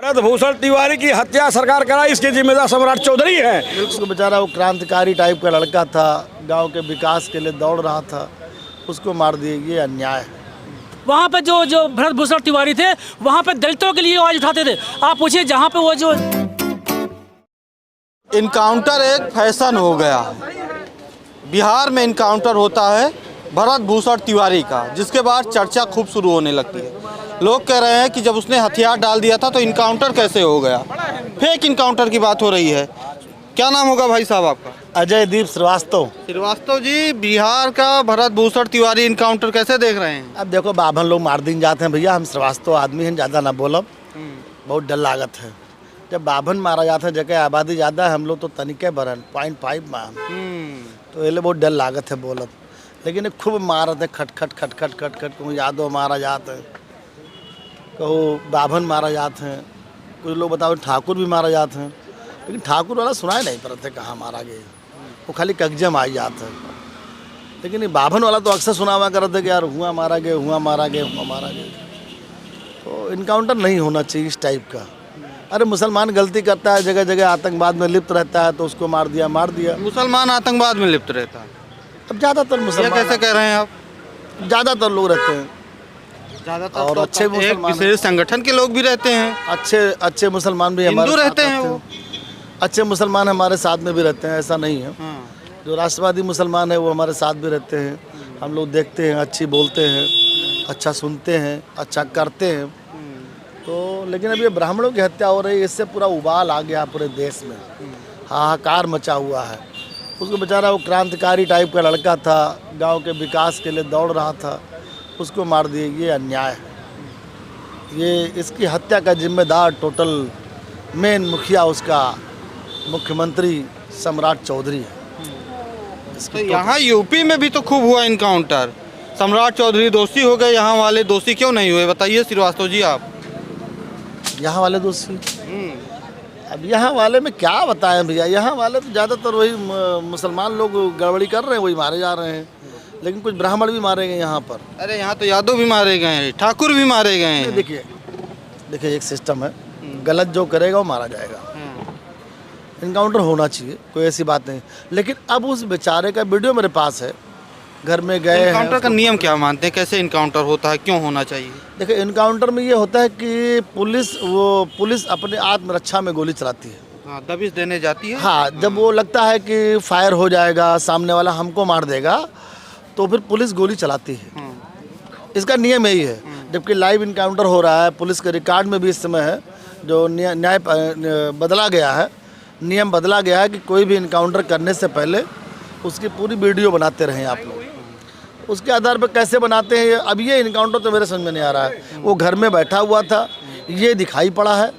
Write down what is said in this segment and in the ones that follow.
भूषण तिवारी की हत्या सरकार कराई, इसके जिम्मेदार सम्राट चौधरी है। उसको बेचारा वो क्रांतिकारी टाइप का लड़का था, गांव के विकास के लिए दौड़ रहा था, उसको मार दिए, ये अन्याय है। वहाँ पे जो भरत भूषण तिवारी थे, वहाँ पे दलितों के लिए आवाज उठाते थे। आप पूछिए जहाँ पे वो जो इनकाउंटर एक फैशन हो गया। बिहार में इनकाउंटर होता है भरत भूषण तिवारी का, जिसके बाद चर्चा खूब शुरू होने लगती है। लोग कह रहे हैं कि जब उसने हथियार डाल दिया था तो इनकाउंटर कैसे हो गया, फेक इनकाउंटर की बात हो रही है। क्या नाम होगा भाई साहब आपका? अजयदीप श्रीवास्तव। श्रीवास्तव जी, बिहार का भरत भूषण तिवारी इनकाउंटर कैसे देख रहे हैं? अब देखो, बाभन लोग मार दिन जाते हैं भैया, हम श्रीवास्तव आदमी हैं, ज़्यादा ना बोलब, बहुत डर लागत है। जब बाभन मारा जाता है, जगह आबादी ज़्यादा है, हम लोग तो तनिके बरन 0.5 मान, तो ये बहुत डर लागत है बोलब। लेकिन खूब मारत है, खटखट खटखट खटखट, कहूँ यादव मारा जाता है, कहूँ बाभन मारा जाते हैं, कुछ लोग बताओ ठाकुर भी मारा जाते हैं, लेकिन ठाकुर वाला सुनाई नहीं पड़ते कहाँ मारा गया, वो खाली कब्जे में आ जाते हैं। लेकिन ये बाभन वाला तो अक्सर सुना हुआ करते कि यार हुआ मारा गया, हुआ मारा गया, हुआ मारा गया। तो इनकाउंटर नहीं होना चाहिए इस टाइप का। अरे मुसलमान गलती करता है, जगह जगह आतंकवाद में लिप्त रहता है, तो उसको मार दिया। मुसलमान आतंकवाद में लिप्त रहता है? अब ज़्यादातर मुसलमान, कैसे कह रहे हैं आप? ज़्यादातर लोग रहते हैं, ज़्यादातर और तो अच्छे मुसलमान, विशेष संगठन के लोग भी रहते हैं, अच्छे मुसलमान भी हमारे हिंदू साथ रहते हैं। वो अच्छे मुसलमान हमारे साथ में भी रहते हैं, ऐसा नहीं है। जो राष्ट्रवादी मुसलमान है वो हमारे साथ भी रहते हैं, हम लोग देखते हैं, अच्छी बोलते हैं, अच्छा सुनते हैं, अच्छा करते हैं। तो लेकिन अब ये ब्राह्मणों की हत्या हो रही है, इससे पूरा उबाल आ गया पूरे देश में, हाहाकार मचा हुआ है। उसको बेचारा वो क्रांतिकारी टाइप का लड़का था, गांव के विकास के लिए दौड़ रहा था, उसको मार दिए, ये अन्याय है। ये इसकी हत्या का जिम्मेदार टोटल मेन मुखिया उसका मुख्यमंत्री सम्राट चौधरी है। तो यहाँ यूपी में भी तो खूब हुआ इनकाउंटर, सम्राट चौधरी दोषी हो गए, यहाँ वाले दोषी क्यों नहीं हुए, बताइए श्रीवास्तव जी आप। यहाँ वाले दोषी, अब यहाँ वाले में क्या बताएं भैया, यहाँ वाले तो ज़्यादातर वही मुसलमान लोग गड़बड़ी कर रहे हैं, वही मारे जा रहे हैं। लेकिन कुछ ब्राह्मण भी मारे गए यहाँ पर। अरे यहाँ तो यादव भी मारे गए हैं, ठाकुर भी मारे गए हैं। देखिए एक सिस्टम है, गलत जो करेगा वो मारा जाएगा। इनकाउंटर होना चाहिए, कोई ऐसी बात नहीं। लेकिन अब उस बेचारे का वीडियो मेरे पास है, घर में गए हैं। इनकाउंटर का नियम क्या मानते हैं, कैसे इनकाउंटर होता है, क्यों होना चाहिए? देखिए, इनकाउंटर में ये होता है कि पुलिस अपने आत्मरक्षा में गोली चलाती है। हाँ, दबिश देने जाती है। हाँ, जब वो लगता है कि फायर हो जाएगा, सामने वाला हमको मार देगा, तो फिर पुलिस गोली चलाती है। इसका नियम यही है। जबकि लाइव इनकाउंटर हो रहा है, पुलिस के रिकॉर्ड में भी इस समय है, जो न्याय बदला गया है, नियम बदला गया है कि कोई भी इनकाउंटर करने से पहले उसकी पूरी वीडियो बनाते रहें आप लोग। उसके आधार पर कैसे बनाते हैं, अब ये इनकाउंटर तो मेरे समझ में नहीं आ रहा है। वो घर में बैठा हुआ था, ये दिखाई पड़ा है,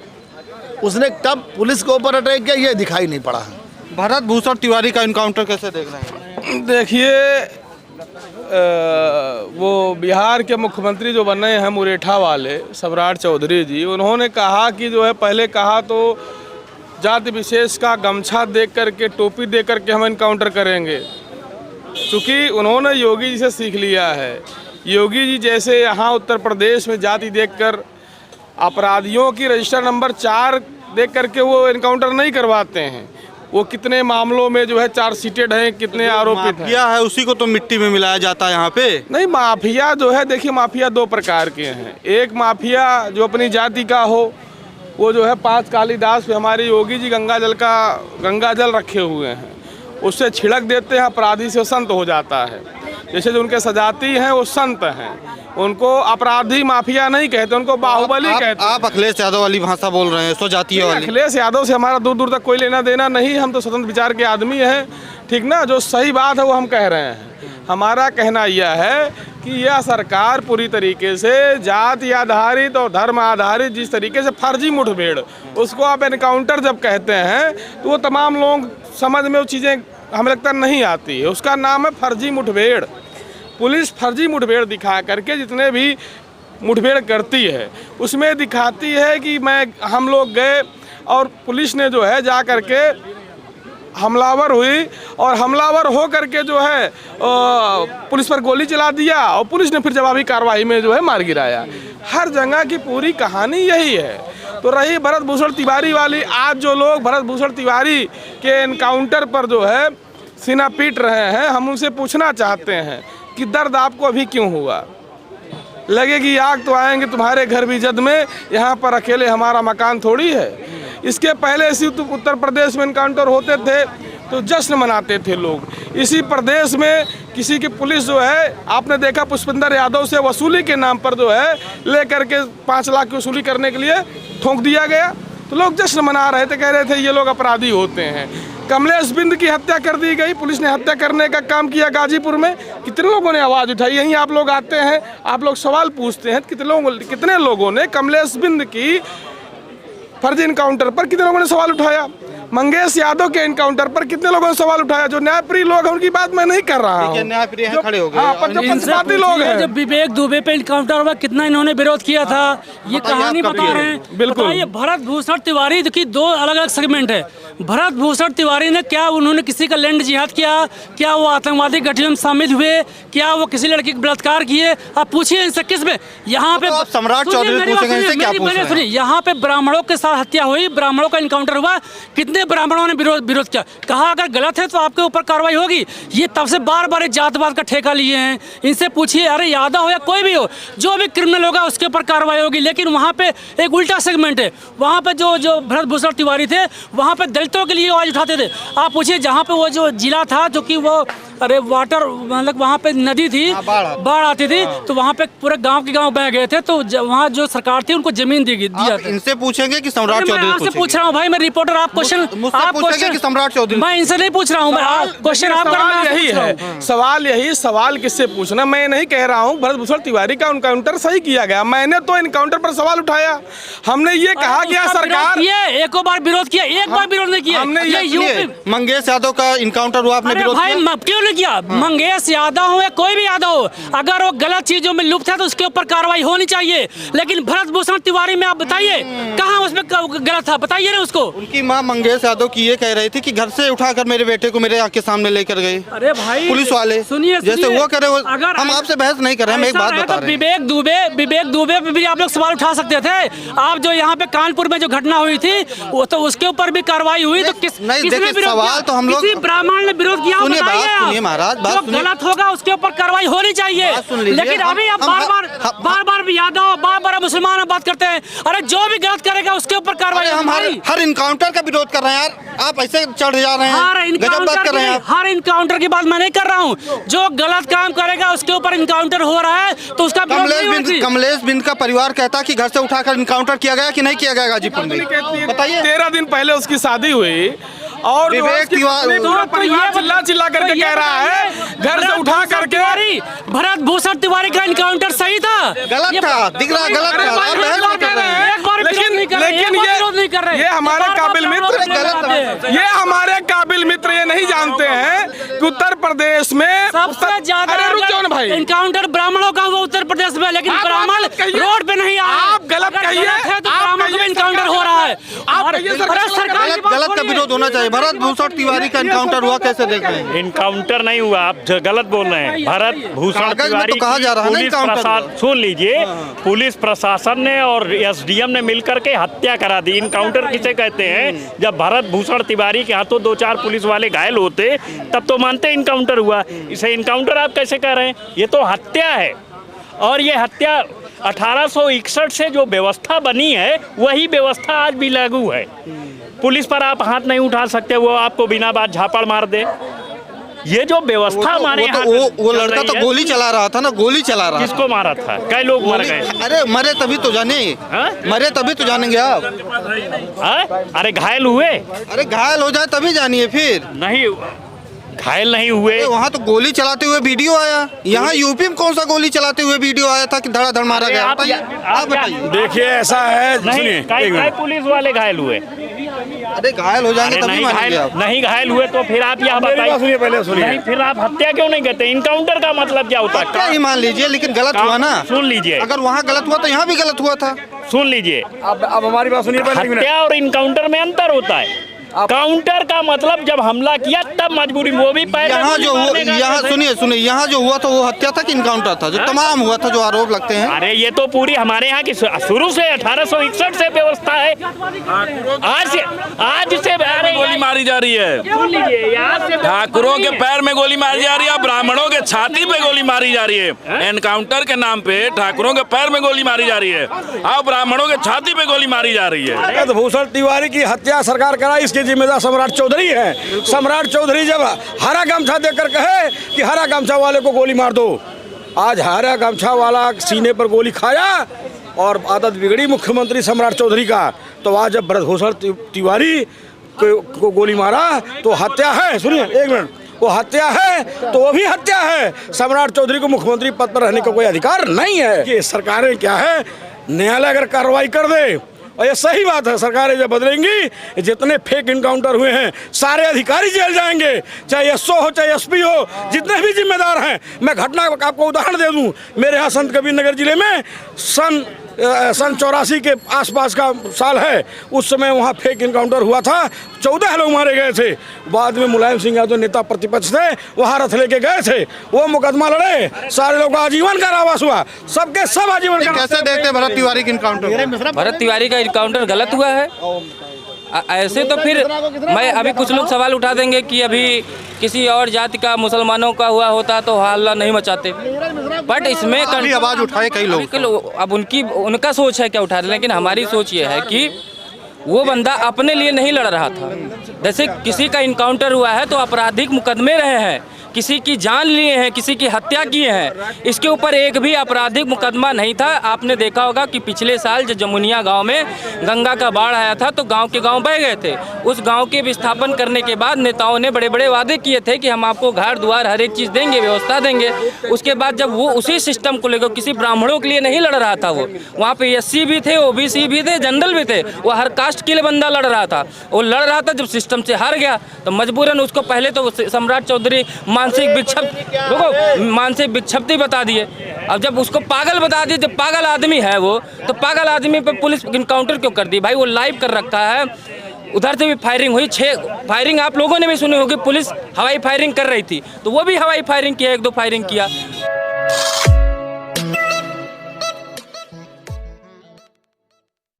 उसने कब पुलिस के ऊपर अटैक किया ये दिखाई नहीं पड़ा है। भरत भूषण तिवारी का इनकाउंटर कैसे देख रहे हैं? देखिए, वो बिहार के मुख्यमंत्री जो बने हैं मुरेठा वाले सम्राट चौधरी जी, उन्होंने कहा कि जो है, पहले कहा तो जाति विशेष का गमछा देख करके, टोपी दे करके हम इनकाउंटर करेंगे। क्योंकि उन्होंने योगी जी से सीख लिया है। योगी जी जैसे यहाँ उत्तर प्रदेश में जाति देखकर अपराधियों की रजिस्टर नंबर 4 देख करके वो इनकाउंटर नहीं करवाते हैं। वो कितने मामलों में जो है चार्जशीटेड हैं, कितने आरोपित हैं। माफिया है, उसी को तो मिट्टी में मिलाया जाता है यहाँ पे। नहीं, माफिया जो है, देखिए माफिया 2 प्रकार के हैं। एक माफिया जो अपनी जाति का हो, वो जो है 5 कालीदास पे हमारे योगी जी गंगा जल रखे हुए हैं, उससे छिड़क देते हैं, अपराधी से संत हो जाता है। जैसे जो उनके सजाती हैं वो संत हैं, उनको अपराधी माफिया नहीं कहते, उनको बाहुबली कहते हैं। आप अखिलेश यादव वाली भाषा बोल रहे हैं, स्वजातीय वाली। अखिलेश यादव से हमारा दूर दूर तक कोई लेना देना नहीं, हम तो स्वतंत्र विचार के आदमी हैं, ठीक ना। जो सही बात है वो हम कह रहे हैं। हमारा कहना यह है कि यह सरकार पूरी तरीके से जाति आधारित और धर्म आधारित जिस तरीके से फर्जी मुठभेड़, उसको आप एनकाउंटर जब कहते हैं तो वो तमाम लोग समझ में वो चीज़ें हमें लगता नहीं आती है। उसका नाम है फर्जी मुठभेड़। पुलिस फर्जी मुठभेड़ दिखा करके जितने भी मुठभेड़ करती है उसमें दिखाती है कि हम लोग गए और पुलिस ने जो है जा करके हमलावर हुई और हमलावर हो करके जो है पुलिस पर गोली चला दिया और पुलिस ने फिर जवाबी कार्रवाई में जो है मार गिराया। हर जगह की पूरी कहानी यही है। तो रही भरत भूषण तिवारी वाली, आज जो लोग भरत भूषण तिवारी के एनकाउंटर पर जो है सीना पीट रहे हैं, हम उनसे पूछना चाहते हैं कि दर्द आपको अभी क्यों हुआ? लगेगी आग तो आएंगे तुम्हारे घर भी जद में, यहाँ पर अकेले हमारा मकान थोड़ी है। इसके पहले इसी उत्तर प्रदेश में एनकाउंटर होते थे तो जश्न मनाते थे लोग। इसी प्रदेश में किसी की पुलिस जो है, आपने देखा पुष्पेंद्र यादव से वसूली के नाम पर जो है लेकर के 5 लाख की वसूली करने के लिए ठोक दिया गया, तो लोग जश्न मना रहे थे, कह रहे थे ये लोग अपराधी होते हैं। कमलेश बिंद की हत्या कर दी गई, पुलिस ने हत्या करने का काम किया गाजीपुर में, कितने लोगों ने आवाज़ उठाई। यहीं आप लोग आते हैं, आप लोग सवाल पूछते हैं, कितने लोगों ने कमलेश बिंद की फर्जी इनकाउंटर पर कितने लोगों ने सवाल उठाया? मंगेश यादव के इनकाउंटर पर कितने लोगों ने सवाल उठाया? जो न्यायप्रिय लोग हैं उनकी बात मैं नहीं कर रहा हूँ, न्यायप्रिय हैं, खड़े हो गए। हाँ, पर जो पक्षपाती लोग हैं, जब विवेक दुबे पे इनकाउंटर हुआ कितना इन्होंने विरोध किया था, ये कहानी बता रहे हैं। बिल्कुल। ये भरत भूषण तिवारी की 2 अलग अलग सेगमेंट है। भरत भूषण तिवारी ने क्या उन्होंने किसी का लैंड जिहाद किया? क्या वो आतंकवादी गठजोड़ में शामिल हुए? क्या वो किसी लड़की को बलात्कार किए? आप पूछिए इनसे किस में। यहाँ पे सम्राट चौधरी पूछेंगे, इनसे क्या पूछ रहे हैं? सुनिए, यहाँ पे ब्राह्मणों के साथ हत्या हुई, ब्राह्मणों का इनकाउंटर हुआ, कितने ब्राह्मणों ने विरोध किया? कहा अगर गलत है तो आपके ऊपर कार्रवाई होगी। ये तब से बार-बार जातवाद का ठेका लिए हैं। इनसे पूछिए, अरे यादव हो या कोई भी हो, जो भी क्रिमिनल होगा उसके ऊपर कार्रवाई होगी। लेकिन वहाँ पे एक उल्टा सेगमेंट है। वहाँ पे जो भरत भूषण तिवारी थे, वहाँ पे दलितों के लिए आवाज उठाते थे। आप पूछिए, जहाँ पे वो जो जिला था, जो कि वो अरे वाटर मतलब वहाँ पे नदी थी, बाढ़ आती थी, तो वहाँ पे पूरे गांव के गांव बह गए थे, तो वहाँ जो सरकार थी उनको जमीन दिया था। इनसे पूछेंगे कि सम्राट चौधरी आपसे पूछ रहा हूँ भाई, मैं रिपोर्टर, आप क्वेश्चन कि सम्राट चौधरी, मैं इनसे नहीं पूछ रहा हूँ, क्वेश्चन आप सवाल यही है। सवाल किससे पूछना? मैं नहीं कह रहा हूँ भरत भूषण तिवारी का एनकाउंटर सही किया गया, मैंने तो एनकाउंटर पर सवाल उठाया। हमने ये कहा कि सरकार एक बार विरोध किया, एक बार विरोध नहीं किया। हमने ये मंगेश यादव का इनकाउंटर हुआ, आपने विरोध किया? क्यों नहीं किया? मंगेश यादव हो या कोई भी यादव हो, अगर वो गलत चीजों में लुप्त है तो उसके ऊपर कार्रवाई होनी चाहिए। लेकिन भरत भूषण तिवारी में आप बताइए कहाँ उसमें गलत था, बताइए ना उसको। उनकी मां मंगेश यादव की ये कह रही थी कि घर से उठाकर मेरे बेटे को मेरे आंख के सामने लेकर गए। अरे भाई पुलिस वाले सुनिए, जैसे वो करे, हम आपसे बहस नहीं कर रहे हैं, हम एक बात बता रहे हैं। विवेक दुबे पे भी आप लोग सवाल उठा सकते थे। आप जो यहाँ पे कानपुर में जो घटना हुई थी, वो तो उसके ऊपर भी कार्रवाई हुई, तो किसने सवाल तो हम लोग, किसी ब्राह्मण ने विरोध किया? सुनिए महाराज, बात सुनिए, गलत होगा उसके ऊपर कार्रवाई होनी चाहिए। लेकिन अभी आप बार-बार यादव, बार-बार मुसलमान बात करते हैं। अरे जो भी गलत करेगा उसके ऊपर कार्रवाई। हम हर इनकाउंटर का विरोध कर रहे हैं यार, आप ऐसे चढ़ जा रहे हैं, गजब बात कर रहे हैं। हर इनकाउंटर की बात मैं नहीं कर रहा हूँ, जो गलत काम करेगा उसके ऊपर इनकाउंटर हो रहा है तो उसका कमलेश बिंद का परिवार कहता है कि घर से उठाकर इनकाउंटर किया गया कि नहीं किया गया गाजीपुर में, बताइए। 13 दिन पहले उसकी शादी हुई और विवेक तिवारी चिल्ला करके कह रहा है घर से उठा करके। भरत भूषण तिवारी का इनकाउंटर सही था, गलत था, दिख रहा गलत था। लेकिन ये हमारे काबिल मित्र ये नहीं जानते हैं कि उत्तर प्रदेश में सबसे ज्यादा भाई इनकाउंटर ब्राह्मणों का हुआ उत्तर प्रदेश में, लेकिन ब्राह्मण रोड पे नहीं आए। आप गलत कहिए, तो ब्राह्मण का इनकाउंटर हो रहा है। गलत का विरोध होना चाहिए। भरत भूषण तिवारी का इनकाउंटर हुआ, कैसे देख रहे हैं? इनकाउंटर नहीं हुआ, आप गलत बोल रहे हैं। भरत भूषण तिवारी तो कहा जा रहा है, सुन लीजिए, पुलिस प्रशासन ने और एसडीएम ने मिलकर के हत्या करा दी। इनकाउंटर किसे कहते हैं? जब भरत भूषण तिवारी के हाथों 2-4 पुलिस वाले घायल होते तब तो मानते इनकाउंटर हुआ। इसे इनकाउंटर आप कैसे कह रहे हैं? ये तो हत्या है। और ये हत्या 1861 से जो व्यवस्था बनी है वही व्यवस्था आज भी लागू है। पुलिस पर आप हाथ नहीं उठा सकते, वो आपको बिना बात झापड़ मार दे। ये जो व्यवस्था हमारे यहाँ, वो लड़का तो गोली चला रहा था ना, गोली चला रहा। किसको मारा था? कई लोग मर गए। अरे मरे तभी तो जाने, मरे तभी तो जानेंगे आप। अरे घायल हुए? अरे घायल हो जाए तभी जानिए, फिर नहीं घायल नहीं हुए। वहाँ तो गोली चलाते हुए वीडियो आया। यहाँ यूपी में कौन सा गोली चलाते हुए वीडियो आया था कि धड़ाधड़ मारा गया? आप बताइए। देखिए ऐसा है, नहीं पुलिस वाले घायल हुए। अरे घायल हो जाएंगे तभी मानेंगे आप। नहीं घायल हुए तो फिर आप यहाँ बताइए। सुनिए पहले सुनिए, नहीं फिर आप हत्या क्यों नहीं कहते? इनकाउंटर का मतलब क्या होता है? क्या ही मान लीजिए, लेकिन गलत हुआ ना। सुन लीजिए, अगर वहाँ गलत हुआ तो यहाँ भी गलत हुआ था। सुन लीजिए, अब हमारी बात सुनिए पहले। हत्या और इनकाउंटर में अंतर होता है। काउंटर का मतलब जब हमला किया तब मजबूरी, वो भी पैर यहाँ जो हुआ, यहाँ सुनिए यहाँ जो हुआ था वो हत्या था कि इनकाउंटर था, जो तमाम हुआ था जो आरोप लगते हैं? अरे ये तो पूरी हमारे यहाँ की शुरू से 1861 से व्यवस्था है। आज से गोली मारी जा रही है, सुन लीजिए, यहाँ से ठाकुरों के पैर में गोली मारी जा रही है, ब्राह्मणों के छाती पे गोली मारी जा रही है। एनकाउंटर के नाम पे ठाकुरों के पैर में गोली मारी जा रही है और ब्राह्मणों के छाती पे गोली मारी जा रही है। भूषण तिवारी की हत्या सरकार कराई, इसकी जिम्मेदार सम्राट चौधरी है। सम्राट चौधरी जब हरा गमछा देकर कहे कि हरा गमछा वाले को गोली मार दो, आज हरा गमछा वाला सीने पर गोली खाया और आदत बिगड़ी मुख्यमंत्री सम्राट चौधरी का, तो आज जब ब्रजभूषण तिवारी को गोली मारा तो हत्या है। सुनिए एक मिनट, वो हत्या है तो वो भी हत्या है। सम्राट चौधरी को मुख्यमंत्री पद पर रहने का कोई अधिकार नहीं है। कि सरकारें क्या है, न्यायालय अगर कार्रवाई कर दे, और ये सही बात है, सरकारें जब बदलेंगी, जितने फेक इनकाउंटर हुए हैं सारे अधिकारी जेल जाएंगे, चाहे एसओ हो चाहे एसपी हो, जितने भी जिम्मेदार हैं। मैं घटना का आपको उदाहरण दे दूं, मेरे यहाँ संत कबीर नगर जिले में सन 84 के आसपास का साल है, उस समय वहाँ फेक इनकाउंटर हुआ था, 14 लोग मारे गए थे। बाद में मुलायम सिंह यादव नेता प्रतिपक्ष थे, वहाँ रथ लेके गए थे, वो मुकदमा लड़े, सारे लोग का आजीवन कारावास हुआ, सबके सब आजीवन। कैसे देखते हैं भरत तिवारी के इनकाउंटर? भरत तिवारी का इनकाउंटर गलत हुआ है। ऐसे तो फिर मैं अभी कुछ लोग सवाल उठा देंगे कि अभी किसी और जाति का मुसलमानों का हुआ होता तो हल्ला नहीं मचाते, बट इसमें आवाज उठाए कई लोग। अब उनका सोच है क्या उठा रहे, लेकिन हमारी सोच ये है कि वो बंदा अपने लिए नहीं लड़ रहा था। जैसे किसी का इनकाउंटर हुआ है तो आपराधिक मुकदमे रहे हैं, किसी की जान लिए हैं, किसी की हत्या किए हैं, इसके ऊपर एक भी आपराधिक मुकदमा नहीं था। आपने देखा होगा कि पिछले साल जब जमुनिया गांव में गंगा का बाढ़ आया था तो गांव के गांव बह गए थे। उस गांव के विस्थापन करने के बाद नेताओं ने बड़े बड़े वादे किए थे कि हम आपको घर द्वार हर एक चीज़ देंगे, व्यवस्था देंगे। उसके बाद जब वो उसी सिस्टम को लेकर किसी ब्राह्मणों के लिए नहीं लड़ रहा था, वो वहाँ पे एससी भी थे, ओबीसी भी थे, जनरल भी थे, वो हर कास्ट के लिए बंदा लड़ रहा था। वो लड़ रहा था, जब सिस्टम से हार गया तो मजबूरन उसको पहले तो सम्राट चौधरी मानसिक विक्षिप्ति बता दिए। अब जब उसको पागल बता दिए, जब पागल आदमी है वो, तो पागल आदमी पे पुलिस इनकाउंटर क्यों कर दी? भाई वो लाइव कर रखा है, उधर से भी फायरिंग हुई, 6 फायरिंग आप लोगों ने भी सुनी होगी। पुलिस हवाई फायरिंग कर रही थी तो वो भी हवाई फायरिंग किया, 1-2 फायरिंग किया।